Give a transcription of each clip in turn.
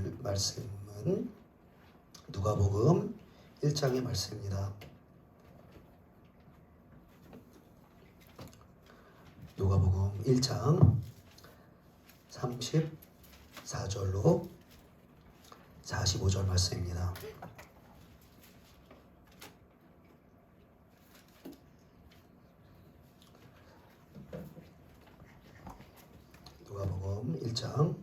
읽을 말씀은 누가복음 1장의 말씀입니다. 누가복음 1장 34절로 45절 말씀입니다. 누가복음 1장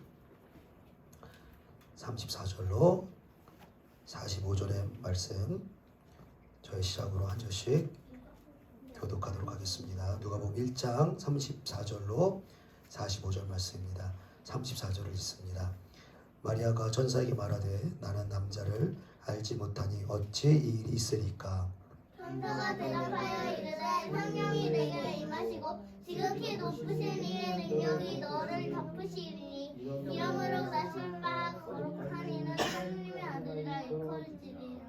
34절로 45절의 말씀 저희 시작으로 한 절씩 교독하도록 하겠습니다. 누가복음 1장 34절로 45절 말씀입니다. 34절을 읽습니다. 마리아가 천사에게 말하되 나는 남자를 알지 못하니 어찌 이 일이 있으리까. 천사가 대답하여 이르되 성령이 내게 임하시고 지극히 높으신 이의 능력이 너를 덮으시리니 이러므로 나실 바 거룩한 이는 하느님의 아들이라 일컬으시리라.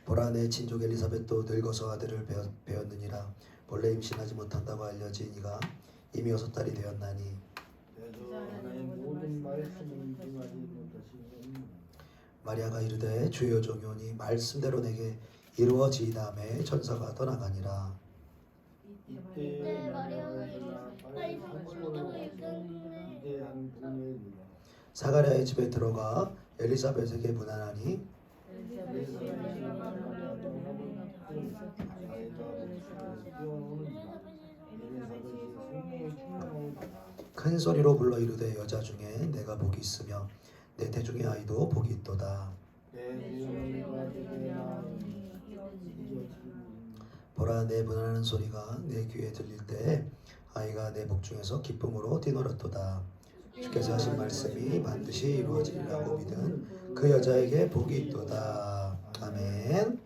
보라 내 친족 엘리사벳도 늙어서 아들을 배었느니라. 본래 임신하지 못한다고 알려진 이가 이미 6달이 되었나니 마리아가 이르되 주여 종이오니 말씀대로 내게 이루어지이다매 천사가 떠나가니라. 이때 마리아가 이르되 성도가 일꾼 사가랴의 집에 들어가 엘리사벳에게 문안하니 큰 소리로 불러 이르되 여자 중에 내가 복이 있으며 내 태중의 아이도 복이 있도다. 보라 내 문안하는 소리가 내 귀에 들릴 때 아이가 내 복중에서 기쁨으로 뛰놀았도다. 주께서 하신 말씀이 반드시 이루어지리라고 믿은 그 여자에게 복이 있도다. 아멘.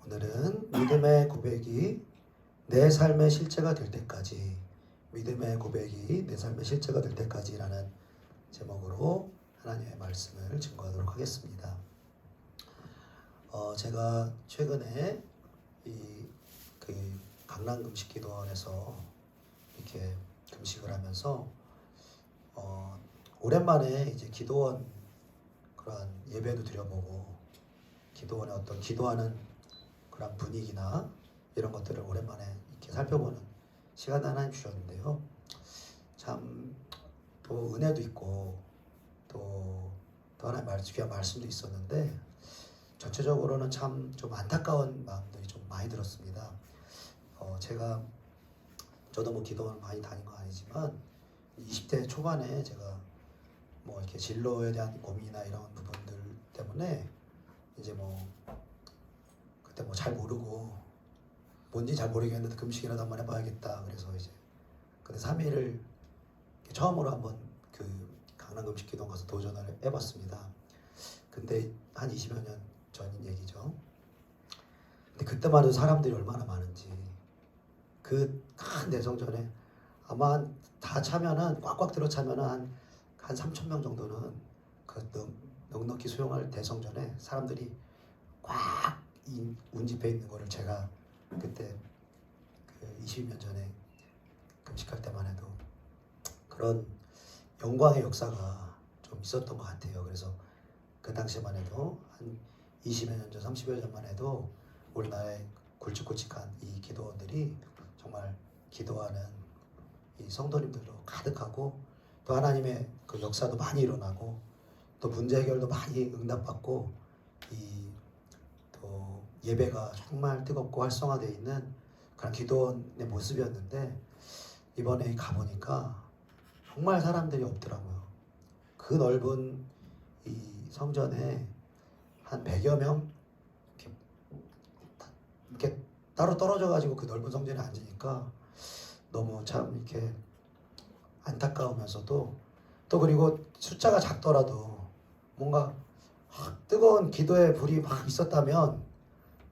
오늘은 믿음의 고백이 내 삶의 실제가 될 때까지, 믿음의 고백이 내 삶의 실제가 될 때까지라는 제목으로 하나님의 말씀을 증거하도록 하겠습니다. 제가 최근에 그 강남금식기도원에서 이렇게 금식을 하면서 오랜만에 이제 기도원 그런 예배도 드려보고 기도원의 어떤 기도하는 그런 분위기나 이런 것들을 오랜만에 이렇게 살펴보는 시간을 하나님 주셨는데요. 참 또 은혜도 있고 또 하나님 귀한 말씀도 있었는데 전체적으로는 참 좀 안타까운 마음들이 좀 많이 들었습니다. 저도 뭐 기도원 많이 다닌 건 아니지만 20대 초반에 제가 뭐 이렇게 진로에 대한 고민이나 이런 부분들 때문에 이제 뭐 그때 뭐 잘 모르고 뭔지 잘 모르겠는데 금식이라도 한번 해봐야겠다. 그래서 이제 근데 3일을 처음으로 한번 그 강남금식기도원 가서 도전을 해봤습니다. 근데 한 20여 년 전인 얘기죠. 근데 그때만 해도 사람들이 얼마나 많은지 그 큰 대성전에 아마 다 차면은 꽉꽉 들어 차면은 한 3,000명 정도는 그 넉넉히 수용할 대성전에 사람들이 꽉 운집해 있는 거를 제가 그때 그 20년 전에 금식할 때만 해도 그런 영광의 역사가 좀 있었던 것 같아요. 그래서 그 당시만 해도 한 20여 년 전, 30여 년만 해도 우리나라의 굵직굵직한 이 기도원들이 정말 기도하는 이 성도님들로 가득하고 또 하나님의 그 역사도 많이 일어나고 또 문제 해결도 많이 응답받고 이 또 예배가 정말 뜨겁고 활성화되어 있는 그런 기도원의 모습이었는데 이번에 가보니까 정말 사람들이 없더라고요. 그 넓은 이 성전에 한 100여 명 이렇게 따로 떨어져 가지고 그 넓은 성전에 앉으니까 너무 참 이렇게 안타까우면서도 또 그리고 숫자가 작더라도 뭔가 뜨거운 기도의 불이 막 있었다면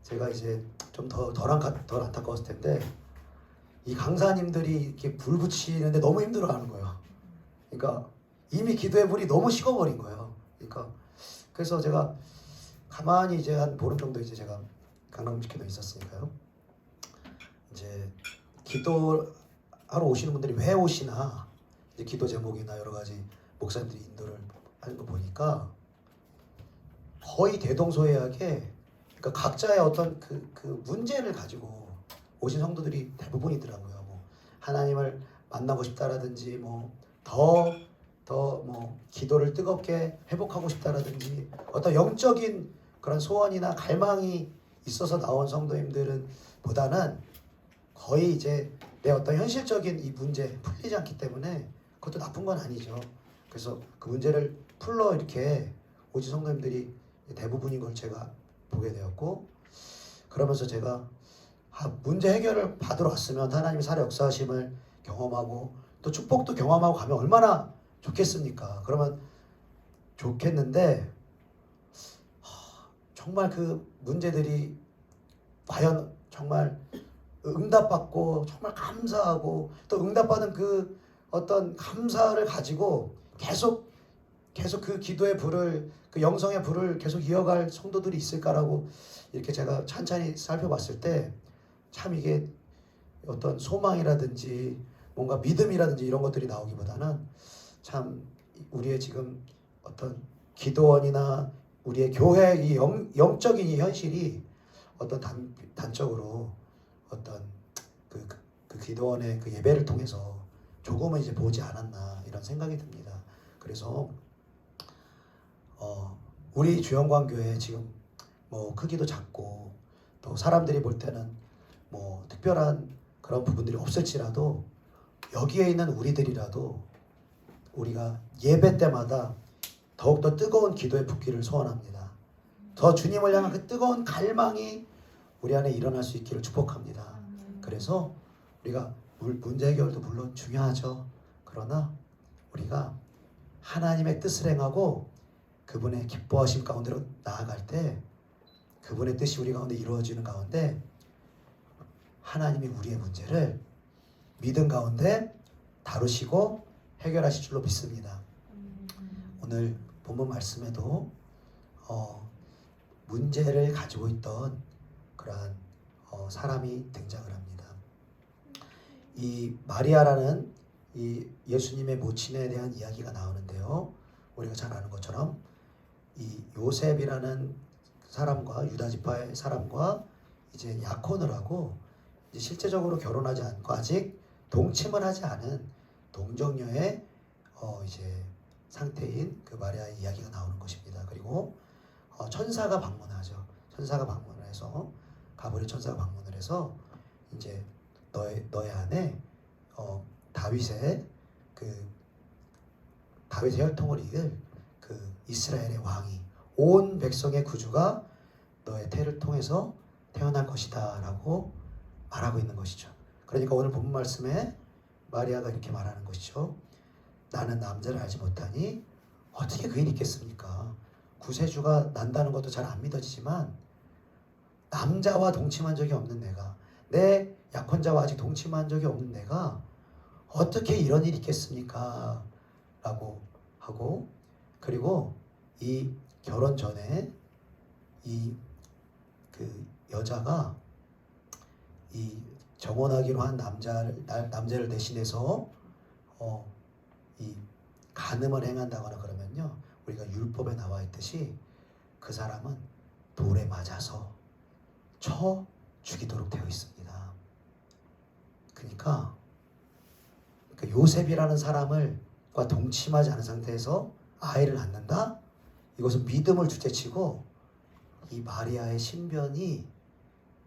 제가 이제 좀 덜 안타까웠을 텐데 이 강사님들이 이렇게 불 붙이는데 너무 힘들어하는 거예요. 그러니까 이미 기도의 불이 너무 식어버린 거예요. 그러니까 그래서 제가 가만히 이제 한 보름 정도 이제 제가 강남금식기도에 있었으니까요. 이제 기도하러 오시는 분들이 왜 오시나 이제 기도 제목이나 여러 가지 목사님들이 인도를 하는 거 보니까 거의 대동소이하게 그러니까 각자의 어떤 그 문제를 가지고 오신 성도들이 대부분이더라고요. 뭐 하나님을 만나고 싶다라든지 뭐 더 뭐 기도를 뜨겁게 회복하고 싶다라든지 어떤 영적인 그런 소원이나 갈망이 있어서 나온 성도님들은 보다는 거의 이제 내 어떤 현실적인 이 문제 풀리지 않기 때문에 그것도 나쁜 건 아니죠. 그래서 그 문제를 풀러 이렇게 오신 성도님들이 대부분인 걸 제가 보게 되었고, 그러면서 제가 문제 해결을 받으러 왔으면 하나님의 살아 역사하심을 경험하고 또 축복도 경험하고 가면 얼마나 좋겠습니까? 그러면 좋겠는데 정말 그 문제들이 과연 정말 응답받고 정말 감사하고 또 응답받은 그 어떤 감사를 가지고 계속 그 기도의 불을, 그 영성의 불을 계속 이어갈 성도들이 있을까라고 이렇게 제가 찬찬히 살펴봤을 때 참 이게 어떤 소망이라든지 뭔가 믿음이라든지 이런 것들이 나오기보다는 참 우리의 지금 어떤 기도원이나 우리의 교회 이 영적인 이 현실이 어떤 단적으로 어떤 그 기도원의 그 예배를 통해서 조금은 이제 보지 않았나 이런 생각이 듭니다. 그래서 우리 주영광교회 지금 뭐 크기도 작고 또 사람들이 볼 때는 뭐 특별한 그런 부분들이 없을지라도 여기에 있는 우리들이라도 우리가 예배 때마다 더욱더 뜨거운 기도의 붓기를 소원합니다. 더 주님을 향한 그 뜨거운 갈망이 우리 안에 일어날 수 있기를 축복합니다. 그래서 우리가 문제 해결도 물론 중요하죠. 그러나 우리가 하나님의 뜻을 행하고 그분의 기뻐하심 가운데로 나아갈 때 그분의 뜻이 우리 가운데 이루어지는 가운데 하나님이 우리의 문제를 믿음 가운데 다루시고 해결하실 줄로 믿습니다. 오늘 본문 말씀에도 문제를 가지고 있던 그러한 사람이 등장을 합니다. 이 마리아라는 이 예수님의 모친에 대한 이야기가 나오는데요. 우리가 잘 아는 것처럼 이 요셉이라는 사람과 유다 지파의 사람과 이제 약혼을 하고 이제 실제적으로 결혼하지 않고 아직 동침을 하지 않은 동정녀의 이제 상태인 그 마리아의 이야기가 나오는 것입니다. 그리고 천사가 방문하죠. 천사가 방문을 해서 가브리엘 천사가 방문을 해서 이제 너의 안에 다윗의 혈통을 이을 그 이스라엘의 왕이 온 백성의 구주가 너의 태를 통해서 태어날 것이다라고 말하고 있는 것이죠. 그러니까 오늘 본문 말씀에 마리아가 이렇게 말하는 것이죠. 나는 남자를 알지 못하니 어떻게 그 일이 있겠습니까? 구세주가 난다는 것도 잘 안 믿어지지만 남자와 동침한 적이 없는 내가, 내 약혼자와 아직 동침한 적이 없는 내가 어떻게 이런 일이 있겠습니까? 라고 하고, 그리고 이 결혼 전에 이 그 여자가 이 정혼하기로 한 남자를 대신해서 이 간음을 행한다거나 그러면요, 우리가 율법에 나와 있듯이 그 사람은 돌에 맞아서 쳐 죽이도록 되어 있습니다. 그러니까 요셉이라는 사람과 동침하지 않은 상태에서 아이를 낳는다? 이것은 믿음을 주제치고 이 마리아의 신변이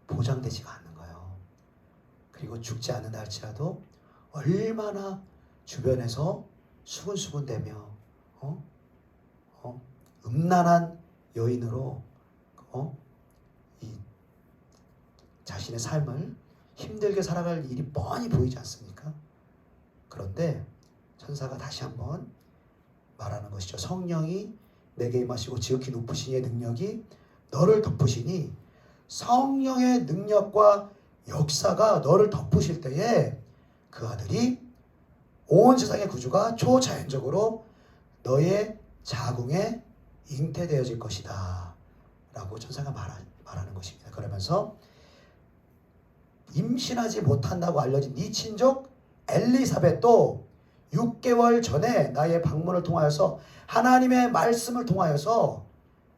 보장되지가 않는 거예요. 그리고 죽지 않는다 할지라도 얼마나 주변에서 수군수군대며 음란한 여인으로 이 자신의 삶을 힘들게 살아갈 일이 뻔히 보이지 않습니까? 그런데 천사가 다시 한번 말하는 것이죠. 성령이 내게 임하시고 지극히 높으신 이의 능력이 너를 덮으시니 성령의 능력과 역사가 너를 덮으실 때에 그 아들이 온 세상의 구주가 초자연적으로 너의 자궁에 잉태되어질 것이다 라고 천사가 말하는 것입니다. 그러면서 임신하지 못한다고 알려진 네 친족 엘리사벳도 6개월 전에 나의 방문을 통하여서 하나님의 말씀을 통하여서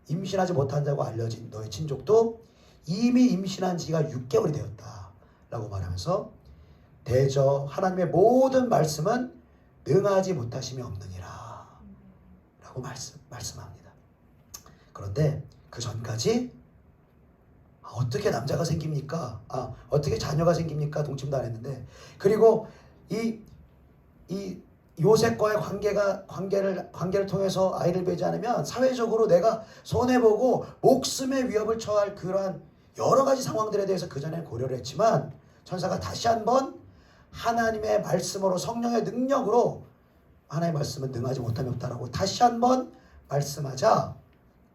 임신하지 못한다고 알려진 너의 친족도 이미 임신한 지가 6개월이 되었다 라고 말하면서 대저 하나님의 모든 말씀은 능하지 못하심이 없느니라 라고 말씀합니다. 그런데 그 전까지 어떻게 남자가 생깁니까? 어떻게 자녀가 생깁니까? 동침도 안 했는데, 그리고 이 요셉과의 관계를 통해서 아이를 배지 않으면 사회적으로 내가 손해보고 목숨의 위협을 처할 그러한 여러 가지 상황들에 대해서 그전에 고려를 했지만 천사가 다시 한번 하나님의 말씀으로 성령의 능력으로 하나님의 말씀은 능하지 못함이 없다라고 다시 한번 말씀하자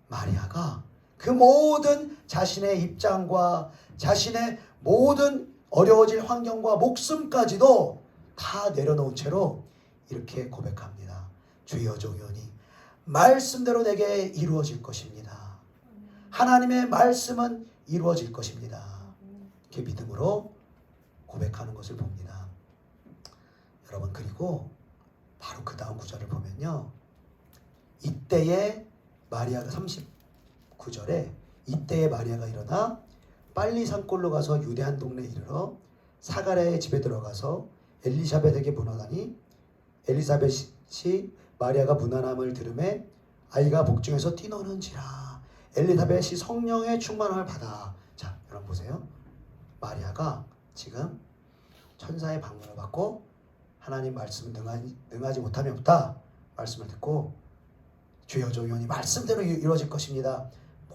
마리아가 그 모든 자신의 입장과 자신의 모든 어려워질 환경과 목숨까지도 다 내려놓은 채로 이렇게 고백합니다. 주여 종연히 말씀대로 내게 이루어질 것입니다. 하나님의 말씀은 이루어질 것입니다. 이렇게 믿음으로 고백하는 것을 봅니다. 여러분, 그리고 바로 그 다음 구절을 보면요, 이때에 마리아가 39절에 이때에 마리아가 일어나 빨리 산골로 가서 유대 한 동네에 이르러 사가랴의 집에 들어가서 엘리사벳에게 문하다니 엘리사벳이 마리아가 문안함을 들음에 아이가 복중에서 뛰노는지라. 엘리사벳이 성령의 충만함을 받아. 자, 여러분 보세요. 마리아가 지금 천사의 방문을 받고 하나님 말씀은 능하지 못함이 없다 말씀을 듣고 주여 종연히 말씀대로 이루어질 것입니다.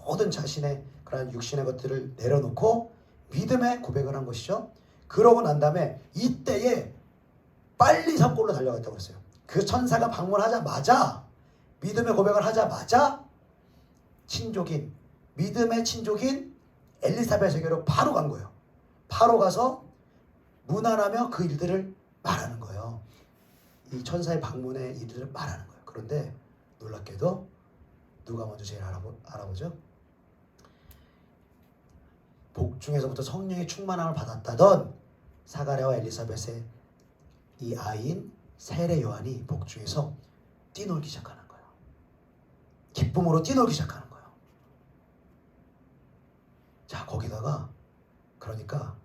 모든 자신의 그런 육신의 것들을 내려놓고 믿음의 고백을 한 것이죠. 그러고 난 다음에 이때에 빨리 산골로 달려갔다고 했어요. 그 천사가 방문하자마자, 믿음의 고백을 하자마자 믿음의 친족인 엘리사벳에게로 바로 간 거예요. 바로 가서 문안하며 그 일들을 말하는 거예요. 이 천사의 방문의 일들을 말하는 거예요. 그런데 놀랍게도 누가 먼저 제일 알아보죠? 복중에서부터 성령의 충만함을 받았다던 사가랴와 엘리사벳의 이 아이인 세례 요한이 복중에서 뛰놀기 시작하는 거예요. 기쁨으로 뛰놀기 시작하는 거예요. 자, 거기다가 그러니까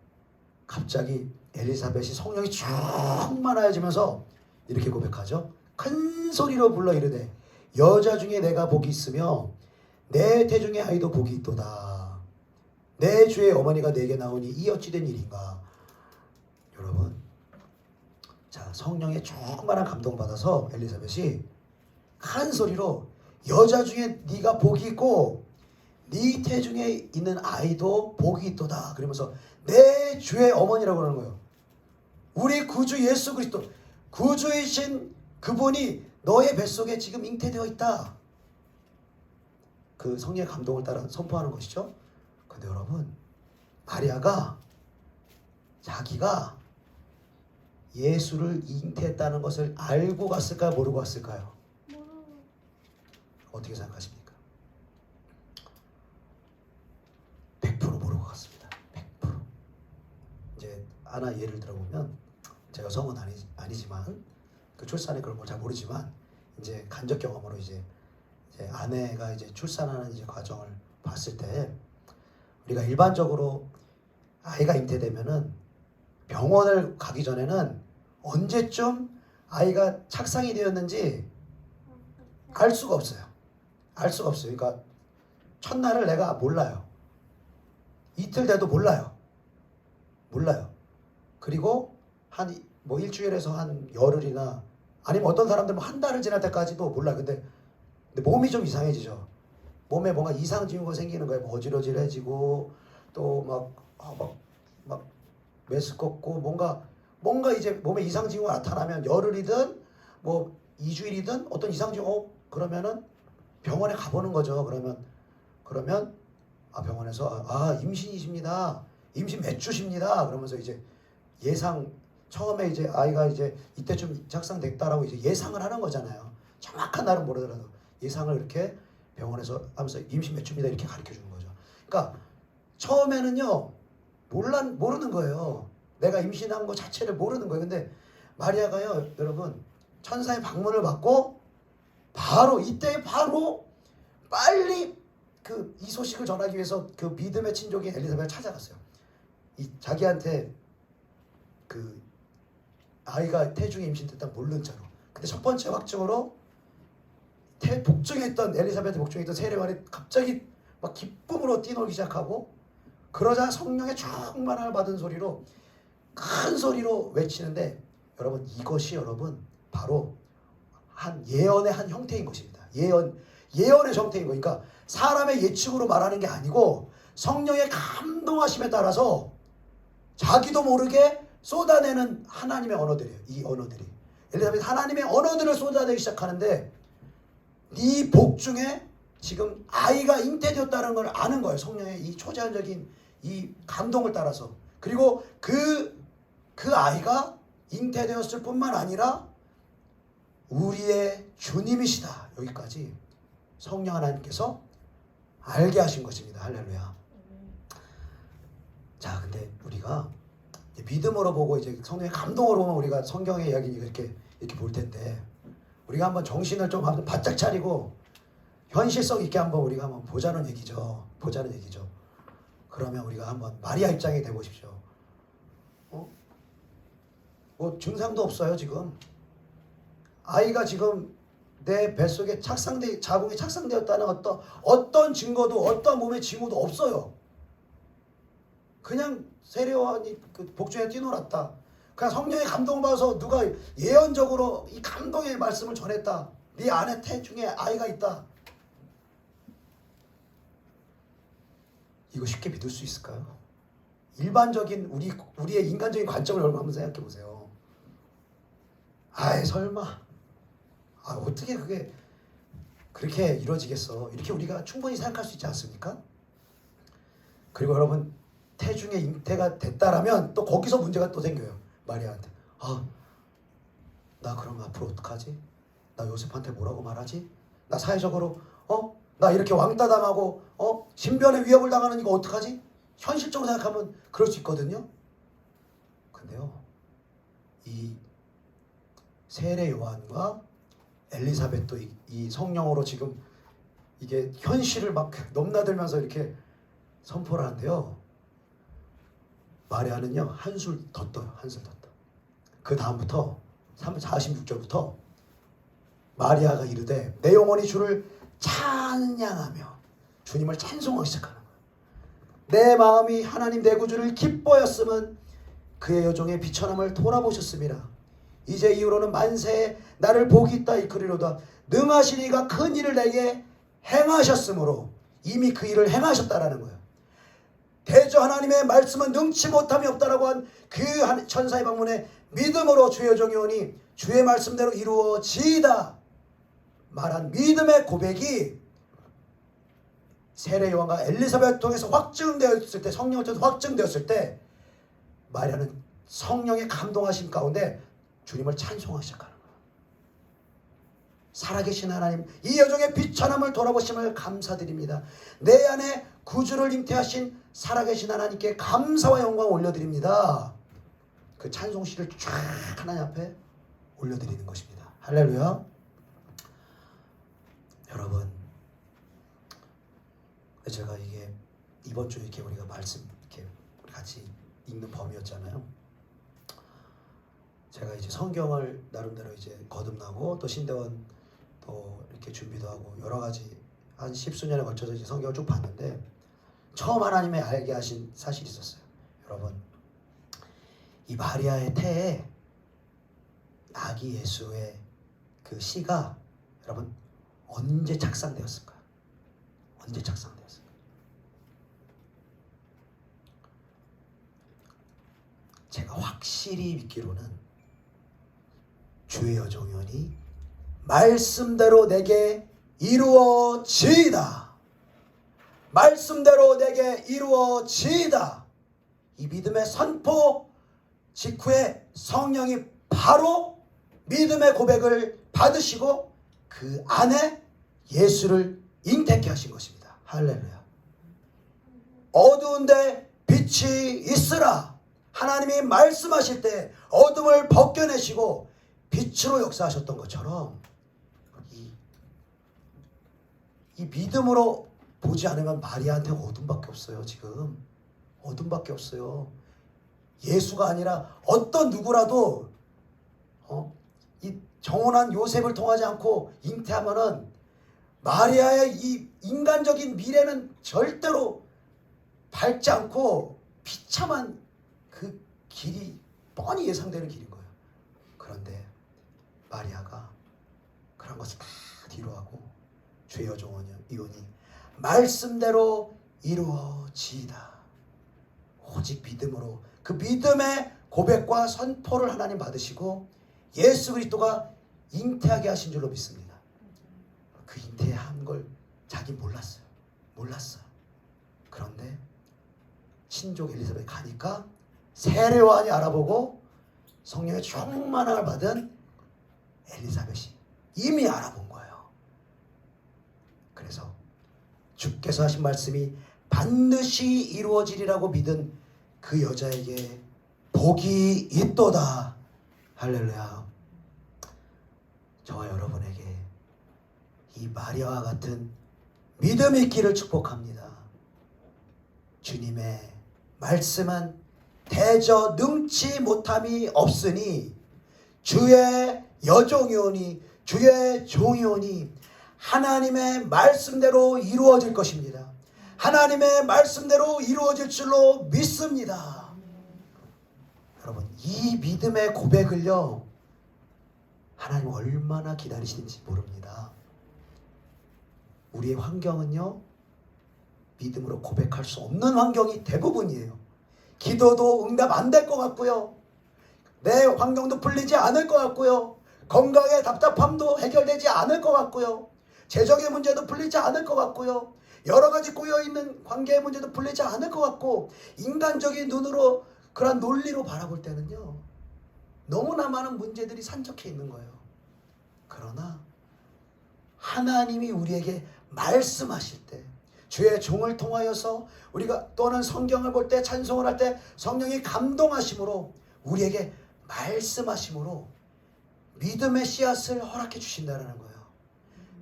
갑자기 엘리사벳이 성령이 충만하여지면서 이렇게 고백하죠. 큰 소리로 불러 이르되 여자 중에 내가 복이 있으며 내 태중의 아이도 복이 있도다. 내 주의 어머니가 내게 나오니 이 어찌 된 일인가. 여러분, 자, 성령의 충만한 감동을 받아서 엘리사벳이 큰 소리로 여자 중에 네가 복이 있고 네 태중에 있는 아이도 복이 있도다. 그러면서 내 주의 어머니라고 하는 거예요. 우리 구주 예수 그리스도, 구주이신 그분이 너의 뱃속에 지금 잉태되어 있다. 그 성령의 감동을 따라 선포하는 것이죠. 근데 여러분, 마리아가 자기가 예수를 잉태했다는 것을 알고 갔을까요? 모르고 갔을까요? 어떻게 생각하십니까? 100% 모르고 갔습니다. 100%. 이제 하나 예를 들어보면, 제가 성은 아니지만 그 출산에 그런 걸 잘 모르지만 이제 간접 경험으로 이제 아내가 이제 출산하는 이제 과정을 봤을 때, 우리가 일반적으로 아이가 잉태되면은 병원을 가기 전에는 언제쯤 아이가 착상이 되었는지 알 수가 없어요. 알 수가 없어요. 그러니까 첫날을 내가 몰라요. 이틀 돼도 몰라요. 그리고 한 뭐 일주일에서 한 열흘이나 아니면 어떤 사람들 뭐 한 달을 지날 때까지도 몰라요. 근데 몸이 좀 이상해지죠. 몸에 뭔가 이상 징후가 생기는 거예요. 뭐 어지러질해지고 또 막 메스껍고 뭔가 이제 몸에 이상 징후가 나타나면 열흘이든 뭐 2주일이든 어떤 이상 징후 그러면은 병원에 가보는 거죠. 그러면 병원에서 임신이십니다. 임신 몇 주십니다. 그러면서 이제 처음에 이제 아이가 이제 이때쯤 착상됐다라고 이제 예상을 하는 거잖아요. 정확한 날은 모르더라도 예상을 이렇게 병원에서 하면서 임신 몇 주입니다 이렇게 가르쳐 주는 거죠. 그러니까 처음에는요 모르는 거예요. 내가 임신한 거 자체를 모르는 거예요. 근데 마리아가요, 여러분, 천사의 방문을 받고 바로 이때 바로 빨리 이 소식을 전하기 위해서 그 믿음의 친족인 엘리사벳을 찾아갔어요. 자기한테 아이가 태중에 임신됐다 모른 채로. 근데 첫 번째 확증으로 복중에 있던 엘리사벳의 복중에 있던 세례관이 갑자기 막 기쁨으로 뛰놀기 시작하고, 그러자 성령의 충만함을 받은 소리로 큰 소리로 외치는데, 여러분 이것이 여러분 바로 예언의 한 형태인 것입니다. 예언의 형태인 거. 그러니까 사람의 예측으로 말하는 게 아니고 성령의 감동하심에 따라서 자기도 모르게 쏟아내는 하나님의 언어들이에요. 이 언어들이 엘리사벳 하나님의 언어들을 쏟아내기 시작하는데, 네 복중에 지금 아이가 잉태되었다는 걸 아는 거예요. 성령의 이 초자연적인 이 감동을 따라서. 그리고 그 아이가 잉태되었을 뿐만 아니라 우리의 주님이시다. 여기까지 성령 하나님께서 알게 하신 것입니다. 할렐루야. 자, 근데 우리가 믿음으로 보고 이제 성령의 감동으로 보면 우리가 성경의 이야기를 이렇게 볼 텐데, 우리가 한번 정신을 좀 한번 바짝 차리고 현실성 있게 한번 우리가 한번 보자는 얘기죠. 그러면 우리가 한번 마리아 입장이 돼 보십시오. 뭐 증상도 없어요. 지금 아이가 지금 내 뱃속에 자궁이 착상되었다는 어떤 증거도, 어떤 몸의 징후도 없어요. 그냥 세례요한이 복중에 뛰놀았다. 그냥 성령의 감동을 받아서 누가 예언적으로 이 감동의 말씀을 전했다. 네 안에 태중에 아이가 있다. 이거 쉽게 믿을 수 있을까요? 일반적인 우리의 인간적인 관점을 여러분 한번 생각해 보세요. 아이 설마, 어떻게 그게 그렇게 이루어지겠어? 이렇게 우리가 충분히 생각할 수 있지 않습니까? 그리고 여러분, 태중에 잉태가 됐다라면 또 거기서 문제가 또 생겨요. 마리아한테. 나 그럼 앞으로 어떡하지? 나 요셉한테 뭐라고 말하지? 나 사회적으로 나 이렇게 왕따 당하고 신변의 위협을 당하는 이거 어떡하지? 현실적으로 생각하면 그럴 수 있거든요. 근데요, 이 세례 요한과 엘리사벳도 이 성령으로 지금 이게 현실을 막 넘나들면서 이렇게 선포를 하는데요, 마리아는요 한술 더 떠요. 그 다음부터 46절부터 마리아가 이르되 내 영혼이 주를 찬양하며 주님을 찬송하기 시작하는 거예요. 내 마음이 하나님 내 구주를 기뻐하였음은 그의 여종의 비천함을 돌아보셨음이라. 이제 이후로는 만세에 나를 복이 있다 이끌리로다. 능하신 이가 큰 일을 내게 행하셨으므로 이미 그 일을 행하셨다라는 거예요. 대저 하나님의 말씀은 능치 못함이 없다라고 한 그 천사의 방문에 믿음으로 주의 여종이 오니 주의 말씀대로 이루어지이다 말한 믿음의 고백이 세례 요한과 엘리사벳 통해서 확증되었을 때, 성령을 통해서 확증되었을 때, 마리아는 성령의 감동하심 가운데 주님을 찬송하기 시작하는 거예요. 살아계신 하나님, 이 여종의 비천함을 돌아보심을 감사드립니다. 내 안에 구주를 잉태하신 살아계신 하나님께 감사와 영광을 올려드립니다. 그 찬송시를 쫙 하나님 앞에 올려드리는 것입니다. 할렐루야. 여러분, 제가 이게 이번 주에 이렇게 우리가 말씀 이렇게 같이 읽는 범위였잖아요. 제가 이제 성경을 나름대로 이제 거듭나고 또 신대원 또 이렇게 준비도 하고 여러 가지 한 10수년에 걸쳐서 이제 성경을 쭉 봤는데, 처음 하나님의 알게 하신 사실이 있었어요. 여러분, 이 마리아의 태에 아기 예수의 그 씨가 여러분 언제 착상되었을까요? 언제 착상되었을까요? 제가 확실히 믿기로는 주의 여종이오니 말씀대로 내게 이루어지이다. 말씀대로 내게 이루어지이다. 이 믿음의 선포 직후에 성령이 바로 믿음의 고백을 받으시고 그 안에 예수를 잉태케 하신 것입니다. 할렐루야. 어두운데 빛이 있으라. 하나님이 말씀하실 때 어둠을 벗겨내시고 빛으로 역사하셨던 것처럼 이 믿음으로 보지 않으면 마리아한테 어둠밖에 없어요. 지금 어둠밖에 없어요. 예수가 아니라 어떤 누구라도 이 정혼한 요셉을 통하지 않고 잉태하면은 마리아의 이 인간적인 미래는 절대로 밟지 않고 비참한 그 길이 뻔히 예상되는 길인 거예요. 그런데 마리아가 그런 것을 다 뒤로 하고 주의 여종이오니 말씀대로 이루어지이다. 오직 믿음으로 그 믿음의 고백과 선포를 하나님 받으시고 예수 그리스도가 잉태하게 하신 줄로 믿습니다. 그 잉태한 걸 자기 몰랐어요. 그런데 친족 엘리사벳 가니까 세례요한이 알아보고 성령의 충만함을 받은 엘리사벳이 이미 알아본 거예요. 그래서 주께서 하신 말씀이 반드시 이루어지리라고 믿은 그 여자에게 복이 있도다. 할렐루야. 저와 여러분에게 이 마리아와 같은 믿음이 있기를 축복합니다. 주님의 말씀은 대저 능치 못함이 없으니 주의 여종이오니 주의 종이오니 하나님의 말씀대로 이루어질 것입니다. 하나님의 말씀대로 이루어질 줄로 믿습니다. 여러분, 이 믿음의 고백을요, 하나님 얼마나 기다리시는지 모릅니다. 우리의 환경은요, 믿음으로 고백할 수 없는 환경이 대부분이에요. 기도도 응답 안 될 것 같고요, 내 환경도 풀리지 않을 것 같고요, 건강의 답답함도 해결되지 않을 것 같고요, 재정의 문제도 풀리지 않을 것 같고요, 여러 가지 꼬여있는 관계의 문제도 풀리지 않을 것 같고, 인간적인 눈으로 그런 논리로 바라볼 때는요, 너무나 많은 문제들이 산적해 있는 거예요. 그러나 하나님이 우리에게 말씀하실 때, 주의 종을 통하여서 우리가 또는 성경을 볼 때, 찬송을 할 때 성령이 감동하심으로 우리에게 말씀하심으로 믿음의 씨앗을 허락해 주신다는 거예요.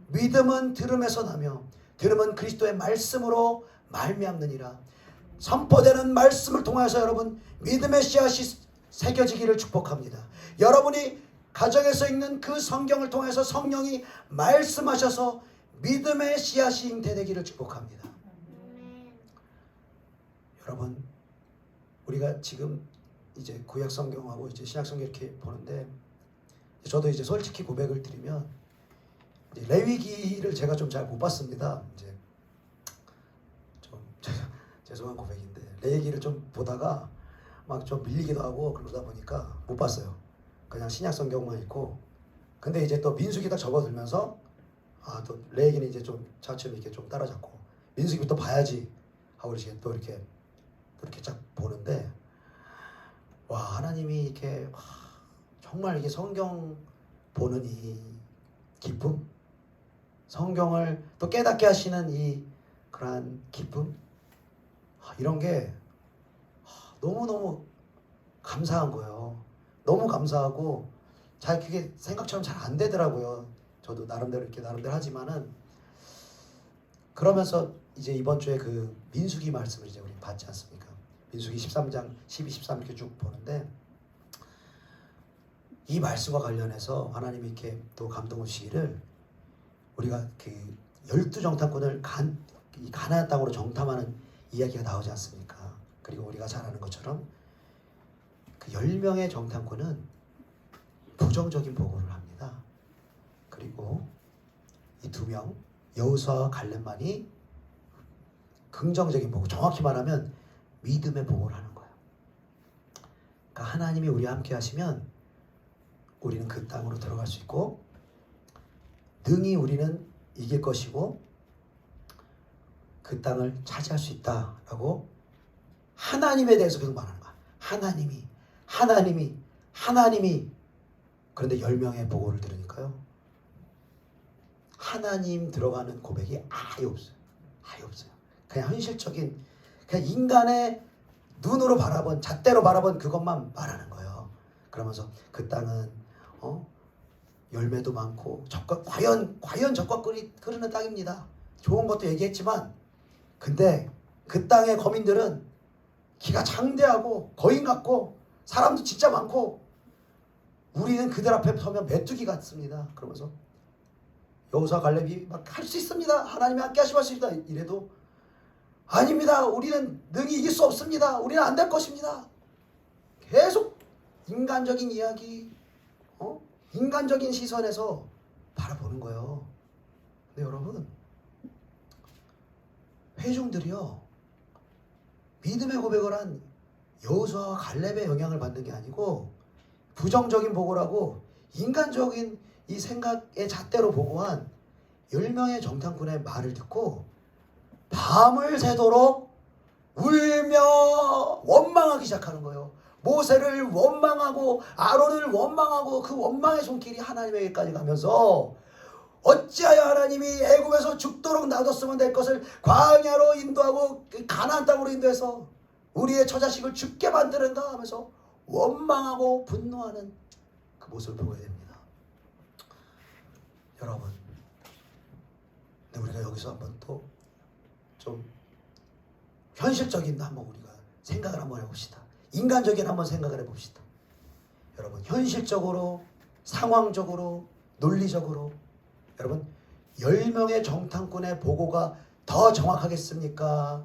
믿음은 들음에서 나며 들음은 그리스도의 말씀으로 말미암느니라. 선포되는 말씀을 통해서 여러분 믿음의 씨앗이 새겨지기를 축복합니다. 여러분이 가정에서 읽는 그 성경을 통해서 성령이 말씀하셔서 믿음의 씨앗이 잉태되기를 축복합니다. 여러분, 우리가 지금 이제 구약 성경하고 이제 신약 성경 이렇게 보는데, 저도 이제 솔직히 고백을 드리면 이제 레위기를 제가 좀 잘 못 봤습니다. 이제 좀 죄송한 고백인데 레위기를 좀 보다가 막 좀 밀리기도 하고 그러다 보니까 못 봤어요. 그냥 신약 성경만 읽고. 근데 이제 또 민수기 딱 접어들면서 또 레위기는 이제 좀 차츰 이렇게 좀 따라잡고 민수기부터 봐야지 하고 이렇게 또 이렇게 쫙 보는데, 와, 하나님이 이렇게 정말 이게 성경 보는 이 기쁨, 성경을 또 깨닫게 하시는 이 그러한 기쁨, 이런 게 너무너무 감사한 거예요. 너무 감사하고 잘 그게 생각처럼 잘 안 되더라고요. 저도 나름대로 이렇게 나름대로 하지만은, 그러면서 이제 이번 주에 그 민수기 말씀을 이제 우리 받지 않습니까? 민수기 13장 12, 13 이렇게 쭉 보는데, 이 말씀과 관련해서 하나님이 이렇게 또 감동 주시기를, 우리가 그 12정탐꾼을 가나안 땅으로 정탐하는 이야기가 나오지 않습니까? 그리고 우리가 잘 아는 것처럼 그 10명의 정탐꾼은 부정적인 보고를 합니다. 그리고 이 2명 여호수아와 갈렙만이 긍정적인 보고, 정확히 말하면 믿음의 보고를 하는 거예요. 그러니까 하나님이 우리와 함께 하시면 우리는 그 땅으로 들어갈 수 있고, 능히 우리는 이길 것이고 그 땅을 차지할 수 있다라고 하나님에 대해서 계속 말하는 거야. 하나님이. 그런데 10명의 보고를 들으니까요, 하나님 들어가는 고백이 아예 없어요. 그냥 현실적인, 그냥 인간의 눈으로 바라본, 잣대로 바라본 그것만 말하는 거예요. 그러면서 그 땅은 열매도 많고 젖과 과연 젖과 꿀이 흐르는 땅입니다. 좋은 것도 얘기했지만 근데 그 땅의 거민들은 키가 장대하고 거인 같고 사람도 진짜 많고 우리는 그들 앞에 서면 메뚜기 같습니다. 그러면서 여호수아 갈렙이 막 할 수 있습니다. 하나님이 함께 하시면 할 수 있다. 이래도 아닙니다. 우리는 능히 이길 수 없습니다. 우리는 안 될 것입니다. 계속 인간적인 이야기, 인간적인 시선에서 바라보는 거예요. 근데 여러분, 회중들이요, 믿음의 고백을 한 여호수아와 갈렙의 영향을 받는 게 아니고 부정적인 보고라고 인간적인 이 생각의 잣대로 보고한 10명의 정탐꾼의 말을 듣고 밤을 새도록 울며 원망하기 시작하는 거예요. 모세를 원망하고 아론을 원망하고 그 원망의 손길이 하나님에게까지 가면서 어찌하여 하나님이 애굽에서 죽도록 놔뒀으면 될 것을 광야로 인도하고 가나안 땅으로 인도해서 우리의 처자식을 죽게 만드는가 하면서 원망하고 분노하는 그 모습을 보게 됩니다. 여러분, 근데 우리가 여기서 한번 또 좀 현실적인 한번 우리가 생각을 한번 해봅시다. 인간적인 한번 생각을 해봅시다. 여러분, 현실적으로, 상황적으로, 논리적으로 여러분 10명의 정탐꾼의 보고가 더 정확하겠습니까?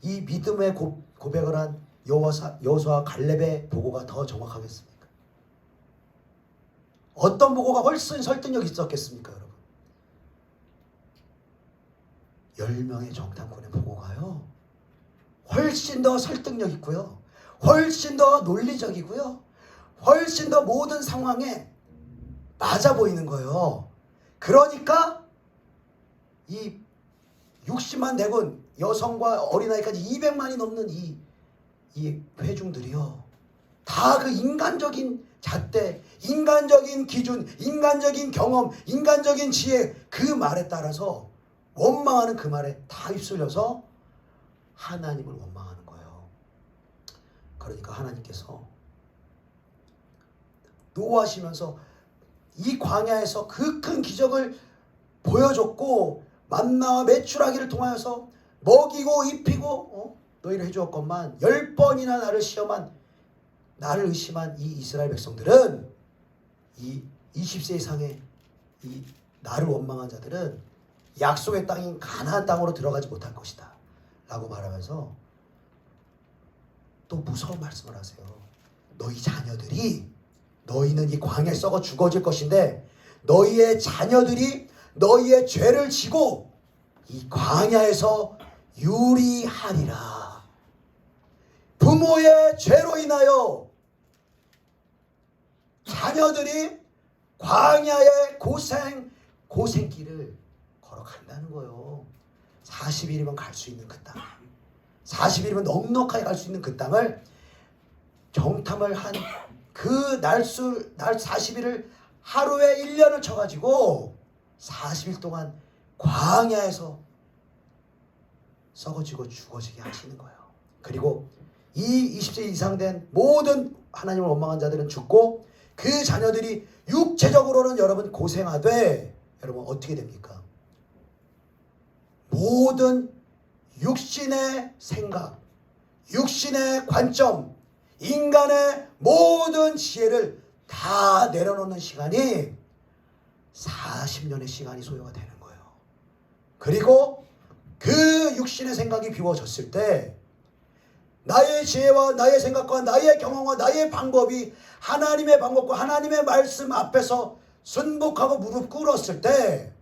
이 믿음의 고백을 한 여호수아 갈렙의 보고가 더 정확하겠습니까? 어떤 보고가 훨씬 설득력이 있었겠습니까, 여러분? 10명의 정탐꾼의 보고가요, 훨씬 더 설득력 있고요, 훨씬 더 논리적이고요, 훨씬 더 모든 상황에 맞아 보이는 거예요. 그러니까 이 60만 대군 여성과 어린아이까지 200만이 넘는 이 회중들이요, 다 그 인간적인 잣대, 인간적인 기준, 인간적인 경험, 인간적인 지혜, 그 말에 따라서 원망하는 그 말에 다 휩쓸려서 하나님을 원망하는 거예요. 그러니까 하나님께서 노하시면서 이 광야에서 그 큰 기적을 보여줬고 만나와 메추라기를 통하여서 먹이고 입히고 너희를 해주었건만 10번이나 나를 의심한 이 이스라엘 백성들은, 이 20세 이상의 이 나를 원망한 자들은 약속의 땅인 가나안 땅으로 들어가지 못할 것이다 라고 말하면서 또 무서운 말씀을 하세요. 너희 자녀들이, 너희는 이 광야에 썩어 죽어질 것인데 너희의 자녀들이 너희의 죄를 지고 이 광야에서 유리하리라. 부모의 죄로 인하여 자녀들이 광야의 고생길을 걸어간다는 거예요. 40일이면 갈 수 있는 그 땅, 40일이면 넉넉하게 갈 수 있는 그 땅을 정탐을 한 그 날 40일을 하루에 1년을 쳐가지고 40일 동안 광야에서 썩어지고 죽어지게 하시는 거예요. 그리고 이 20세 이상 된 모든 하나님을 원망한 자들은 죽고 그 자녀들이 육체적으로는 여러분 고생하되 여러분 어떻게 됩니까? 모든 육신의 생각, 육신의 관점, 인간의 모든 지혜를 다 내려놓는 시간이 40년의 시간이 소요가 되는 거예요. 그리고 그 육신의 생각이 비워졌을 때 나의 지혜와 나의 생각과 나의 경험과 나의 방법이 하나님의 방법과 하나님의 말씀 앞에서 순복하고 무릎 꿇었을 때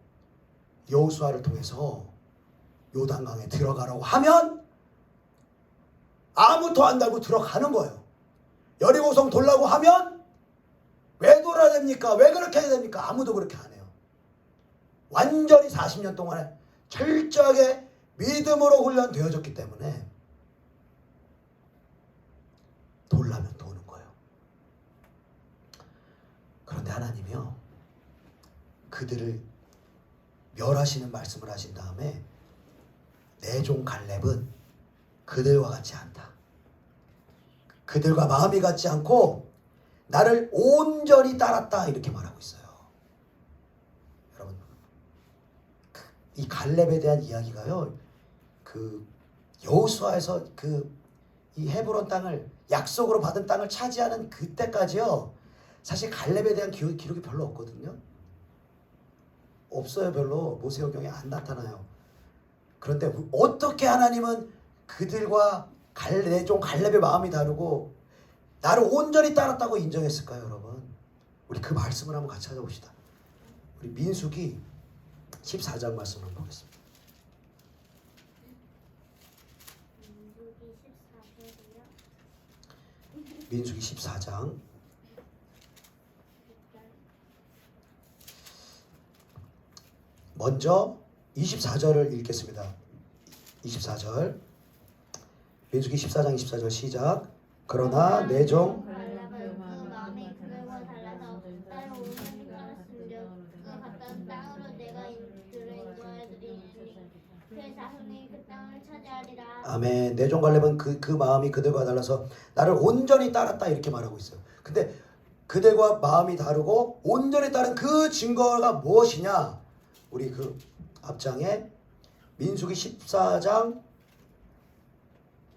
여호수아를 통해서 요단강에 들어가라고 하면 아무도 안 달고 들어가는 거예요. 여리고성 돌라고 하면 왜 돌아야 됩니까? 왜 그렇게 해야 됩니까? 아무도 그렇게 안 해요. 완전히 40년 동안에 철저하게 믿음으로 훈련되어졌기 때문에 돌라면 도는 거예요. 그런데 하나님이요, 그들을 멸하시는 말씀을 하신 다음에 내 종 갈렙은 그들과 같지 않다. 그들과 마음이 같지 않고 나를 온전히 따랐다 이렇게 말하고 있어요. 이 갈렙에 대한 이야기가요. 그 여호수아에서 이 헤브론 땅을 약속으로 받은 땅을 차지하는 그때까지요. 사실 갈렙에 대한 기록이 별로 없거든요. 없어요. 별로 모세오경에 안 나타나요. 그런데 어떻게 하나님은 그들과 내종 갈렙의 마음이 다르고 나를 온전히 따랐다고 인정했을까요, 여러분? 우리 그 말씀을 한번 같이 찾아봅시다. 우리 민수기 14장 말씀 한번 보겠습니다. 민수기 14장 먼저 24절을 읽겠습니다. 24절 민수기 14장 24절 시작. 그러나 내종 마음이 그들과 달라서 나를 온전히 따랐으며 그 갔던 땅으로 내가 그들을 인도하여드리니 그의 자손이 그 땅을 차지하리라. 아멘. 내종 갈렙은 그 마음이 그들과 달라서 나를 온전히 따랐다 이렇게 말하고 있어요. 근데 그들과 마음이 다르고 온전히 따른 그 증거가 무엇이냐? 우리 그 앞장에 민수기 14장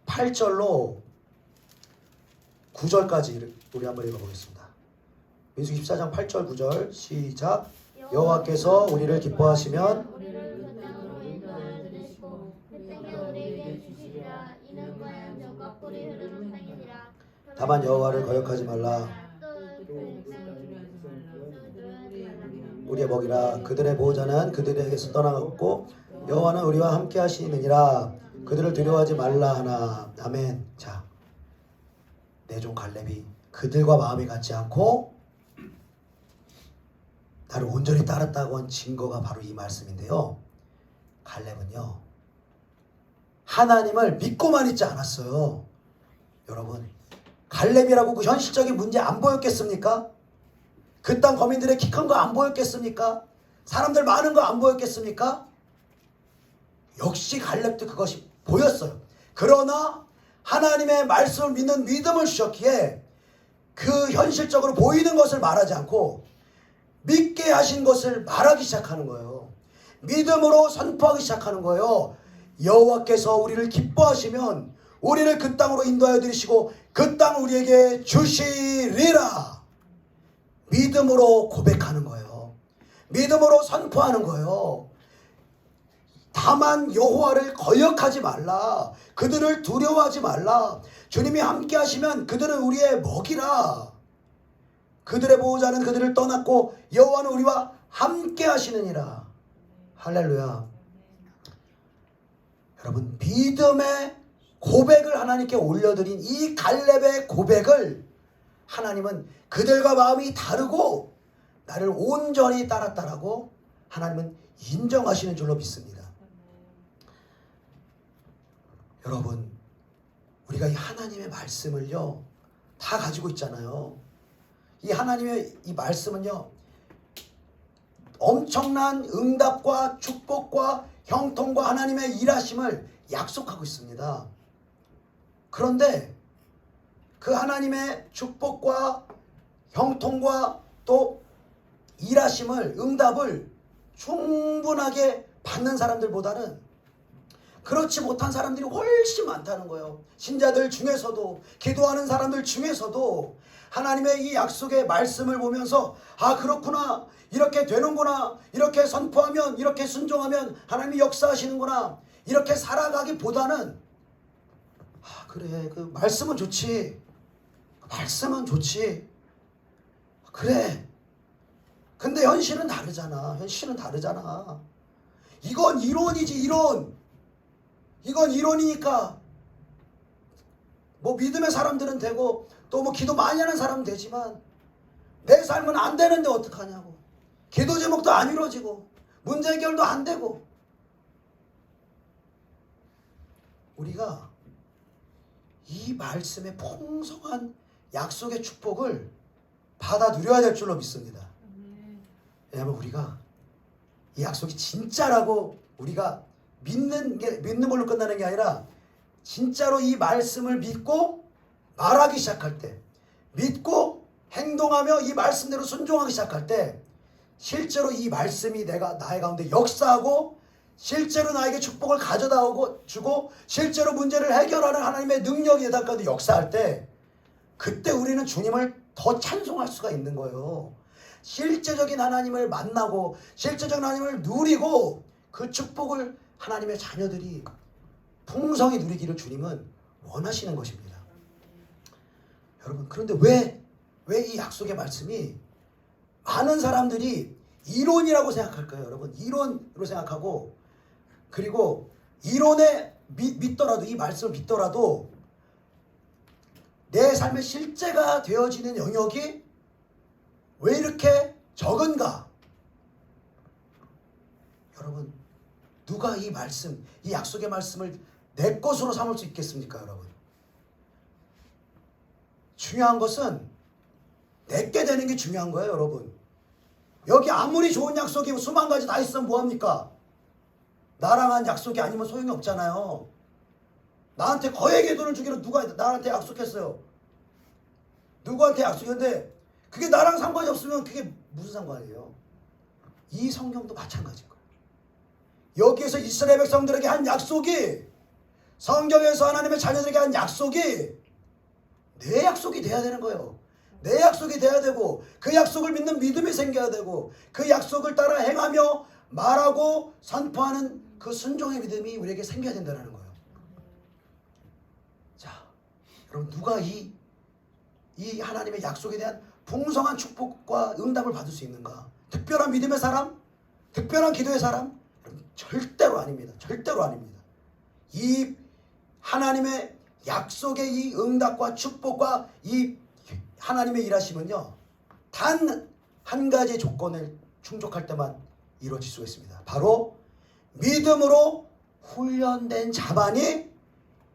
8절로 9절까지 우리 한번 읽어보겠습니다. 민수기 14장 8절 9절 시작. 여호와께서 우리를 기뻐하시면 우리를 그 땅으로 인도하여 들으시고 그 땅에 우리에게 주시리라. 이는 고향 젖과 꿀이 흐르는 땅이니라. 다만 여호와를 거역하지 말라. 우리의 먹이라. 그들의 보호자는 그들에게서 떠나갔고 여호와는 우리와 함께 하시느니라. 그들을 두려워하지 말라 하나. 아멘. 자, 내종 갈렙이 그들과 마음이 같지 않고 나를 온전히 따랐다고 한 증거가 바로 이 말씀인데요. 갈렙은요, 하나님을 믿고만 있지 않았어요. 여러분, 갈렙이라고 그 현실적인 문제 안 보였겠습니까? 그 땅 거민들의 키 큰 거 안 보였겠습니까? 사람들 많은 거 안 보였겠습니까? 역시 갈렙도 그것이 보였어요. 그러나 하나님의 말씀을 믿는 믿음을 주셨기에 그 현실적으로 보이는 것을 말하지 않고 믿게 하신 것을 말하기 시작하는 거예요. 믿음으로 선포하기 시작하는 거예요. 여호와께서 우리를 기뻐하시면 우리를 그 땅으로 인도하여 들이시고 그 땅을 우리에게 주시리라. 믿음으로 고백하는 거예요. 믿음으로 선포하는 거예요. 다만 여호와를 거역하지 말라. 그들을 두려워하지 말라. 주님이 함께 하시면 그들은 우리의 먹이라. 그들의 보호자는 그들을 떠났고 여호와는 우리와 함께 하시느니라. 할렐루야. 여러분, 믿음의 고백을 하나님께 올려드린 이 갈렙의 고백을 하나님은 그들과 마음이 다르고 나를 온전히 따랐다라고 하나님은 인정하시는 줄로 믿습니다. 여러분, 우리가 이 하나님의 말씀을요 다 가지고 있잖아요. 이 하나님의 이 말씀은요 엄청난 응답과 축복과 형통과 하나님의 일하심을 약속하고 있습니다. 그런데 그 하나님의 축복과 형통과 또 일하심을, 응답을 충분하게 받는 사람들보다는 그렇지 못한 사람들이 훨씬 많다는 거예요. 신자들 중에서도, 기도하는 사람들 중에서도 하나님의 이 약속의 말씀을 보면서 아, 그렇구나, 이렇게 되는구나, 이렇게 선포하면, 이렇게 순종하면 하나님이 역사하시는구나, 이렇게 살아가기보다는 아, 그래, 그 말씀은 좋지, 말씀은 좋지, 그래, 근데 현실은 다르잖아. 현실은 다르잖아. 이건 이론이지, 이론. 이건 이론이니까 뭐 믿음의 사람들은 되고 또 뭐 기도 많이 하는 사람은 되지만 내 삶은 안 되는데 어떡하냐고. 기도 제목도 안 이루어지고 문제 해결도 안 되고. 우리가 이 말씀의 풍성한 약속의 축복을 받아 누려야 될 줄로 믿습니다. 왜냐하면 우리가 이 약속이 진짜라고 우리가 믿는 걸로 끝나는 게 아니라 진짜로 이 말씀을 믿고 말하기 시작할 때, 믿고 행동하며 이 말씀대로 순종하기 시작할 때 실제로 이 말씀이 나의 가운데 역사하고 실제로 나에게 축복을 가져다 주고 실제로 문제를 해결하는 하나님의 능력이 에다가도 역사할 때 그때 우리는 주님을 더 찬송할 수가 있는 거예요. 실제적인 하나님을 만나고 실제적인 하나님을 누리고 그 축복을 하나님의 자녀들이 풍성히 누리기를 주님은 원하시는 것입니다. 여러분, 그런데 왜 이 약속의 말씀이 많은 사람들이 이론이라고 생각할까요? 여러분, 이론으로 생각하고 그리고 이론에 믿더라도 이 말씀을 믿더라도 내 삶의 실제가 되어지는 영역이 왜 이렇게 적은가? 여러분, 누가 이 말씀, 이 약속의 말씀을 내 것으로 삼을 수 있겠습니까, 여러분? 중요한 것은 내게 되는 게 중요한 거예요, 여러분. 여기 아무리 좋은 약속이 수만 가지 다 있으면 뭐합니까? 나랑 한 약속이 아니면 소용이 없잖아요. 나한테 거액의 돈을 주기로 누가 나한테 약속했어요? 누구한테 약속했는데 그게 나랑 상관이 없으면 그게 무슨 상관이에요? 이 성경도 마찬가지인 거예요. 여기에서 이스라엘 백성들에게 한 약속이 성경에서 하나님의 자녀들에게 한 약속이 내 약속이 돼야 되는 거예요. 내 약속이 돼야 되고 그 약속을 믿는 믿음이 생겨야 되고 그 약속을 따라 행하며 말하고 선포하는 그 순종의 믿음이 우리에게 생겨야 된다는 거예요. 자, 여러분, 누가 이 하나님의 약속에 대한 풍성한 축복과 응답을 받을 수 있는가? 특별한 믿음의 사람? 특별한 기도의 사람? 절대로 아닙니다. 절대로 아닙니다. 이 하나님의 약속의 이 응답과 축복과 이 하나님의 일하심은요, 단 한 가지 조건을 충족할 때만 이루어질 수가 있습니다. 바로 믿음으로 훈련된 자만이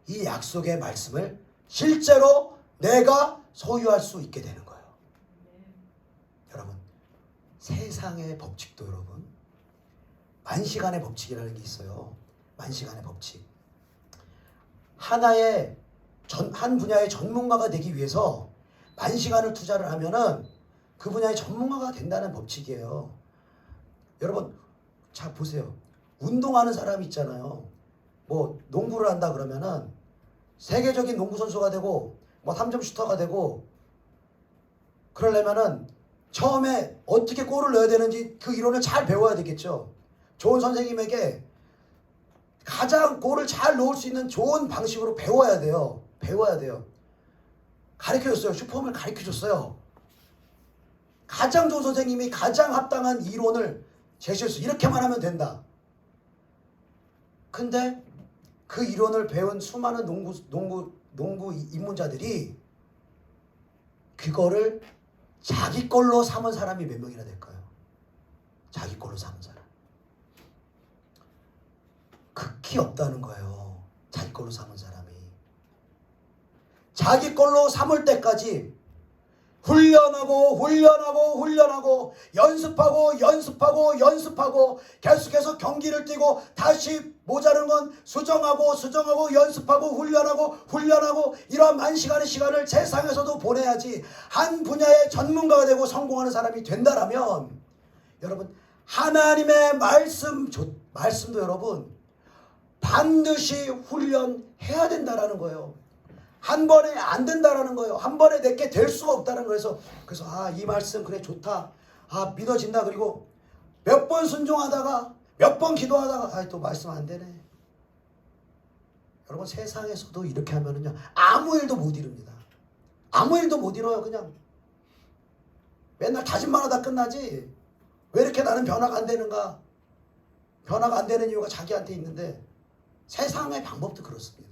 이 약속의 말씀을 실제로 내가 소유할 수 있게 되는 거예요. 여러분, 세상의 법칙도 여러분, 만시간의 법칙이라는 게 있어요. 만시간의 법칙. 한 분야의 전문가가 되기 위해서 만시간을 투자를 하면은 그 분야의 전문가가 된다는 법칙이에요. 여러분, 자 보세요. 운동하는 사람이 있잖아요. 뭐 농구를 한다 그러면은 세계적인 농구 선수가 되고 뭐 3점 슈터가 되고 그러려면은 처음에 어떻게 골을 넣어야 되는지 그 이론을 잘 배워야 되겠죠. 좋은 선생님에게 가장 골을 잘 넣을 수 있는 좋은 방식으로 배워야 돼요. 가르쳐줬어요. 슈퍼맨을 가르쳐줬어요. 가장 좋은 선생님이 가장 합당한 이론을 제시했어요. 이렇게만 하면 된다. 근데 그 이론을 배운 수많은 농구 입문자들이 그거를 자기 걸로 삼은 사람이 몇 명이나 될까요? 자기 걸로 삼은 사람. 극히 없다는 거예요. 자기 걸로 삼은 사람이. 자기 걸로 삼을 때까지 훈련하고 연습하고 계속해서 경기를 뛰고 다시 모자른 건 수정하고 연습하고 훈련하고 이러한 만시간의 시간을 세상에서도 보내야지 한 분야의 전문가가 되고 성공하는 사람이 된다라면 여러분, 하나님의 말씀도 여러분 반드시 훈련해야 된다라는 거예요. 한 번에 안 된다라는 거예요. 한 번에 내게 될 수가 없다는 거예요. 그래서 이 말씀 그래 좋다. 믿어진다. 그리고 몇 번 순종하다가 몇 번 기도하다가 또 말씀 안 되네. 여러분, 세상에서도 이렇게 하면은요 아무 일도 못 이룹니다. 아무 일도 못 이뤄요. 그냥 맨날 다짐만 하다 끝나지. 왜 이렇게 나는 변화가 안 되는가? 변화가 안 되는 이유가 자기한테 있는데 세상의 방법도 그렇습니다.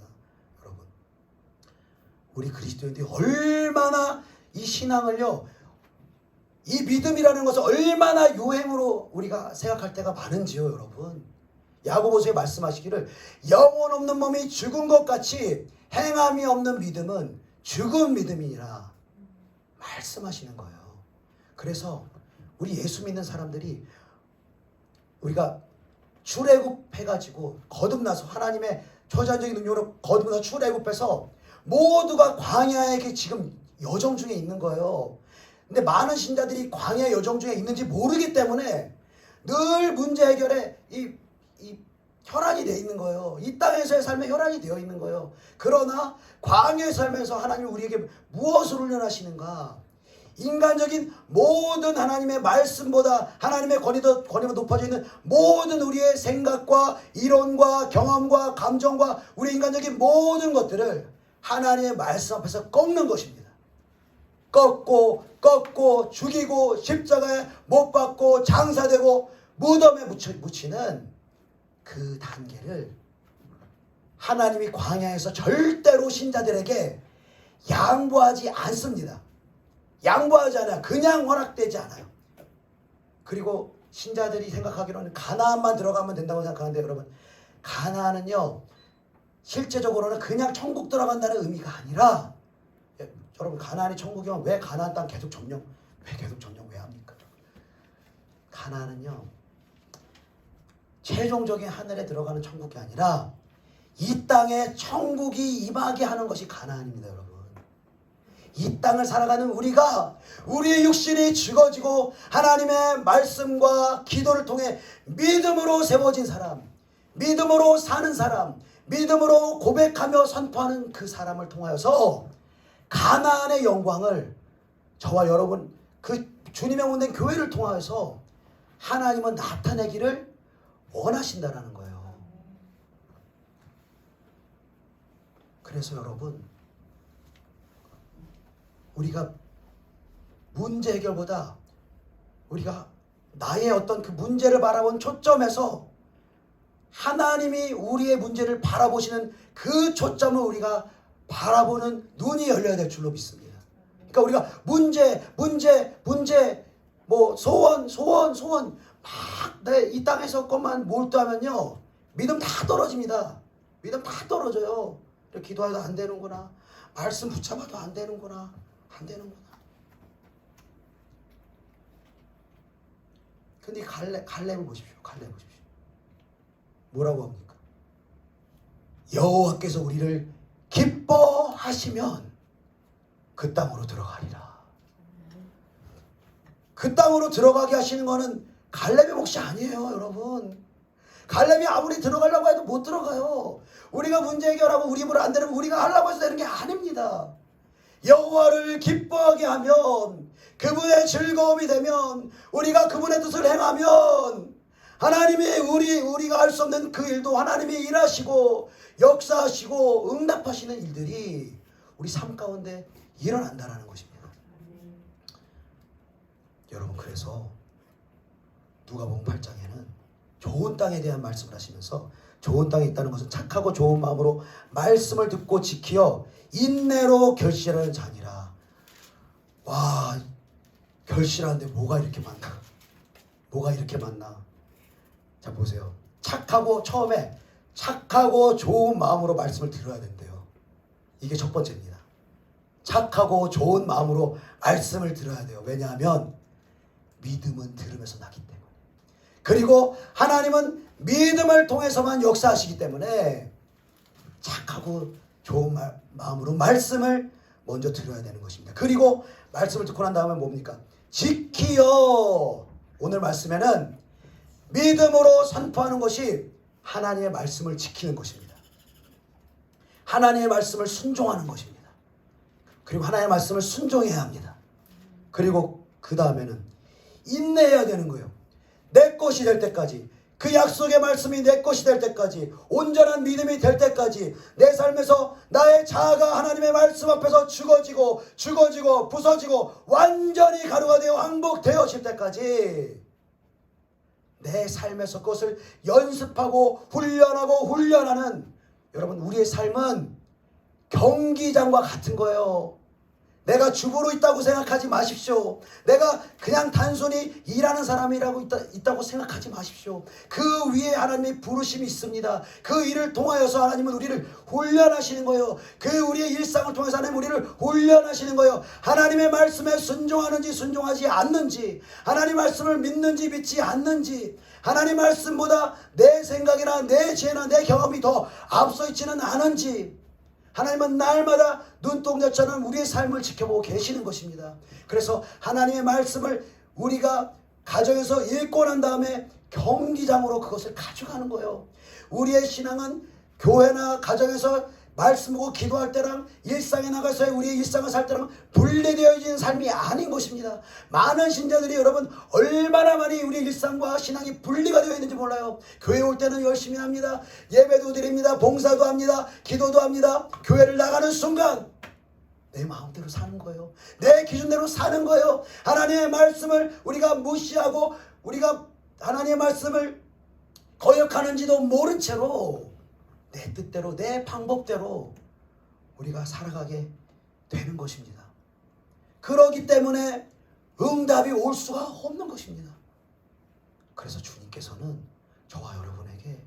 우리 그리스도인들이 얼마나 이 신앙을요, 이 믿음이라는 것을 얼마나 유행으로 우리가 생각할 때가 많은지요, 여러분. 야고보서에 말씀하시기를 영혼 없는 몸이 죽은 것 같이 행함이 없는 믿음은 죽은 믿음이라 말씀하시는 거예요. 그래서 우리 예수 믿는 사람들이 우리가 출애굽해가지고 거듭나서 하나님의 초자연적인 능력으로 거듭나서 출애굽해서 모두가 광야에 지금 여정 중에 있는 거예요. 근데 많은 신자들이 광야 여정 중에 있는지 모르기 때문에 늘 문제 해결에 이 혈안이 되어 있는 거예요. 이 땅에서의 삶에 혈안이 되어 있는 거예요. 그러나 광야의 삶에서 하나님이 우리에게 무엇을 훈련하시는가? 인간적인 모든 하나님의 말씀보다 하나님의 권위가 높아져 있는 모든 우리의 생각과 이론과 경험과 감정과 우리 인간적인 모든 것들을 하나님의 말씀 앞에서 꺾는 것입니다. 꺾고 죽이고 십자가에 못 박고 장사되고 무덤에 묻히는 그 단계를 하나님이 광야에서 절대로 신자들에게 양보하지 않습니다. 양보하지 않아요. 그냥 허락되지 않아요. 그리고 신자들이 생각하기로는 가나안만 들어가면 된다고 생각하는데, 여러분, 가나안은요 실제적으로는 그냥 천국 들어간다는 의미가 아니라, 여러분, 가나안이 천국이면 왜 가나안 땅 계속 점령 왜 합니까? 가나안은요 최종적인 하늘에 들어가는 천국이 아니라 이 땅에 천국이 임하게 하는 것이 가나안입니다. 여러분, 이 땅을 살아가는 우리가 우리의 육신이 죽어지고 하나님의 말씀과 기도를 통해 믿음으로 세워진 사람, 믿음으로 사는 사람, 믿음으로 고백하며 선포하는 그 사람을 통하여서 가나안의 영광을 저와 여러분, 그 주님의 몸된 교회를 통하여서 하나님은 나타내기를 원하신다라는 거예요. 그래서 여러분, 우리가 문제 해결보다 우리가 나의 어떤 그 문제를 바라본 초점에서 하나님이 우리의 문제를 바라보시는 그 초점을 우리가 바라보는 눈이 열려야 될 줄로 믿습니다. 그러니까 우리가 문제 뭐 소원 막 이 땅에서 것만 몰두하면요 믿음 다 떨어집니다. 믿음 다 떨어져요. 이렇게 기도해도 안 되는구나, 말씀 붙잡아도 안 되는구나. 근데 갈렙을 보십시오. 뭐라고 합니까? 여호와께서 우리를 기뻐하시면 그 땅으로 들어가리라. 그 땅으로 들어가게 하시는 거는 갈렙의 몫이 아니에요, 여러분. 갈렙이 아무리 들어가려고 해도 못 들어가요. 우리가 문제 해결하고 우리 입으로 안 되는 거 우리가 하려고 해서 되는 게 아닙니다. 여호와를 기뻐하게 하면, 그분의 즐거움이 되면, 우리가 그분의 뜻을 행하면 하나님이 우리가 할 수 없는 그 일도 하나님이 일하시고 역사하시고 응답하시는 일들이 우리 삶 가운데 일어난다는 것입니다. 여러분, 그래서 누가복음 8장에는 좋은 땅에 대한 말씀을 하시면서, 좋은 땅에 있다는 것은 착하고 좋은 마음으로 말씀을 듣고 지키어 인내로 결실하는 자니라. 와, 결실하는데 뭐가 이렇게 많나? 자, 보세요. 처음에 착하고 좋은 마음으로 말씀을 들어야 된대요. 이게 첫 번째입니다. 착하고 좋은 마음으로 말씀을 들어야 돼요. 왜냐하면 믿음은 들으면서 나기 때문에. 그리고 하나님은 믿음을 통해서만 역사하시기 때문에 착하고 좋은 마음으로 말씀을 먼저 들어야 되는 것입니다. 그리고 말씀을 듣고 난 다음에 뭡니까? 지키어. 오늘 말씀에는 믿음으로 선포하는 것이 하나님의 말씀을 지키는 것입니다. 하나님의 말씀을 순종하는 것입니다. 그리고 하나님의 말씀을 순종해야 합니다. 그리고 그 다음에는 인내해야 되는 거예요. 내 것이 될 때까지, 그 약속의 말씀이 내 것이 될 때까지, 온전한 믿음이 될 때까지, 내 삶에서 나의 자아가 하나님의 말씀 앞에서 죽어지고 부서지고 완전히 가루가 되어 항복되어질 때까지 내 삶에서 그것을 연습하고 훈련하는, 여러분, 우리의 삶은 경기장과 같은 거예요. 내가 주부로 있다고 생각하지 마십시오. 내가 그냥 단순히 일하는 사람이라고 있다고 생각하지 마십시오. 그 위에 하나님의 부르심이 있습니다. 그 일을 통하여서 하나님은 우리를 훈련하시는 거예요. 그 우리의 일상을 통해서 하나님 우리를 훈련하시는 거예요. 하나님의 말씀에 순종하는지 순종하지 않는지, 하나님 말씀을 믿는지 믿지 않는지, 하나님 말씀보다 내 생각이나 내 지혜나 내 경험이 더 앞서 있지는 않은지, 하나님은 날마다 눈동자처럼 우리의 삶을 지켜보고 계시는 것입니다. 그래서 하나님의 말씀을 우리가 가정에서 읽고 난 다음에 경기장으로 그것을 가져가는 거예요. 우리의 신앙은 교회나 가정에서 말씀 보고 기도할 때랑 일상에 나가서 우리의 일상을 살 때랑 분리되어진 삶이 아닌 것입니다. 많은 신자들이 여러분 얼마나 많이 우리 일상과 신앙이 분리가 되어 있는지 몰라요. 교회 올 때는 열심히 합니다. 예배도 드립니다. 봉사도 합니다. 기도도 합니다. 교회를 나가는 순간 내 마음대로 사는 거예요. 내 기준대로 사는 거예요. 하나님의 말씀을 우리가 무시하고 우리가 하나님의 말씀을 거역하는지도 모른 채로 내 뜻대로 내 방법대로 우리가 살아가게 되는 것입니다. 그러기 때문에 응답이 올 수가 없는 것입니다. 그래서 주님께서는 저와 여러분에게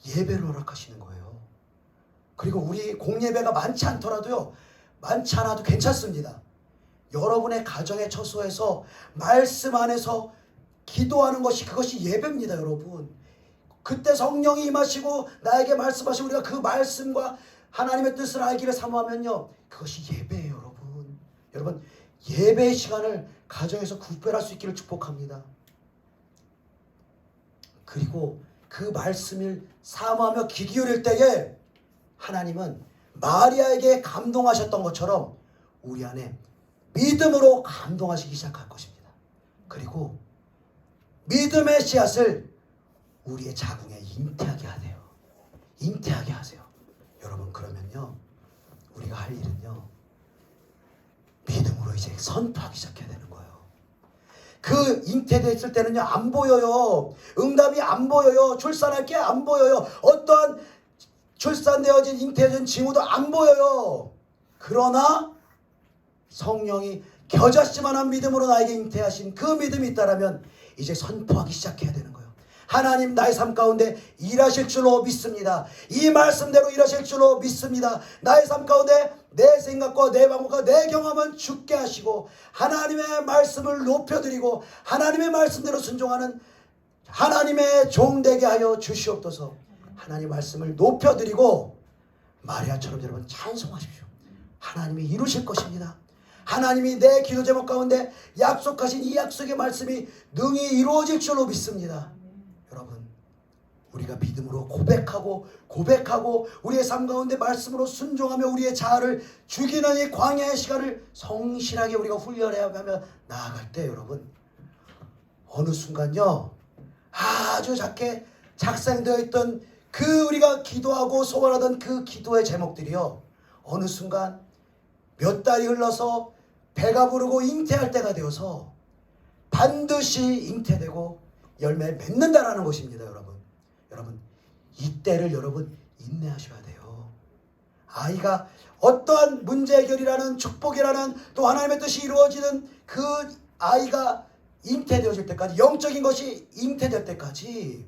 예배를 허락하시는 거예요. 그리고 우리 공예배가 많지 않더라도요, 많지 않아도 괜찮습니다. 여러분의 가정의 처소에서 말씀 안에서 기도하는 것이 그것이 예배입니다. 여러분 그때 성령이 임하시고 나에게 말씀하시고 우리가 그 말씀과 하나님의 뜻을 알기를 사모하면요, 그것이 예배예요. 여러분 예배의 시간을 가정에서 구별할 수 있기를 축복합니다. 그리고 그 말씀을 사모하며 귀 기울일 때에 하나님은 마리아에게 감동하셨던 것처럼 우리 안에 믿음으로 감동하시기 시작할 것입니다. 그리고 믿음의 씨앗을 우리의 자궁에 잉태하게 하세요. 잉태하게 하세요. 여러분 그러면요, 우리가 할 일은요, 믿음으로 이제 선포하기 시작해야 되는 거예요. 그 잉태됐을 때는요, 안 보여요. 응답이 안 보여요. 출산할 게 안 보여요. 어떠한 출산되어진 잉태된 징후도 안 보여요. 그러나 성령이 겨자씨만한 믿음으로 나에게 잉태하신 그 믿음이 있다라면 이제 선포하기 시작해야 되는 거예요. 하나님 나의 삶 가운데 일하실 줄로 믿습니다. 이 말씀대로 일하실 줄로 믿습니다. 나의 삶 가운데 내 생각과 내 방법과 내 경험은 죽게 하시고 하나님의 말씀을 높여드리고 하나님의 말씀대로 순종하는 하나님의 종 되게 하여 주시옵소서. 하나님의 말씀을 높여드리고 마리아처럼 여러분 찬송하십시오. 하나님이 이루실 것입니다. 하나님이 내 기도 제목 가운데 약속하신 이 약속의 말씀이 능히 이루어질 줄로 믿습니다. 여러분 우리가 믿음으로 고백하고 우리의 삶 가운데 말씀으로 순종하며 우리의 자아를 죽이는 이 광야의 시간을 성실하게 우리가 훈련해가며 나아갈 때 여러분 어느 순간요, 아주 작게 작성되어 있던 그 우리가 기도하고 소원하던 그 기도의 제목들이요, 어느 순간 몇 달이 흘러서 배가 부르고 잉태할 때가 되어서 반드시 잉태되고 열매 맺는다라는 것입니다. 여러분 이때를 여러분 인내하셔야 돼요. 아이가 어떠한 문제 해결이라는 축복이라는 또 하나님의 뜻이 이루어지는 그 아이가 잉태되어질 때까지, 영적인 것이 잉태될 때까지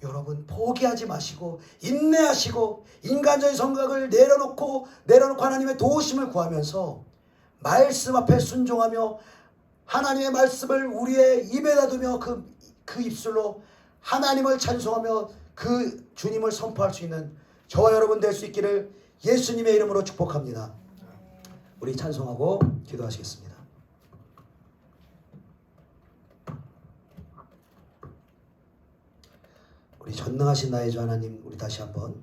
여러분 포기하지 마시고 인내하시고 인간적인 생각을 내려놓고 하나님의 도우심을 구하면서 말씀 앞에 순종하며 하나님의 말씀을 우리의 입에다 두며 그 입술로 하나님을 찬송하며 그 주님을 선포할 수 있는 저와 여러분 될 수 있기를 예수님의 이름으로 축복합니다. 우리 찬송하고 기도하시겠습니다. 우리 전능하신 나의 주 하나님, 우리 다시 한번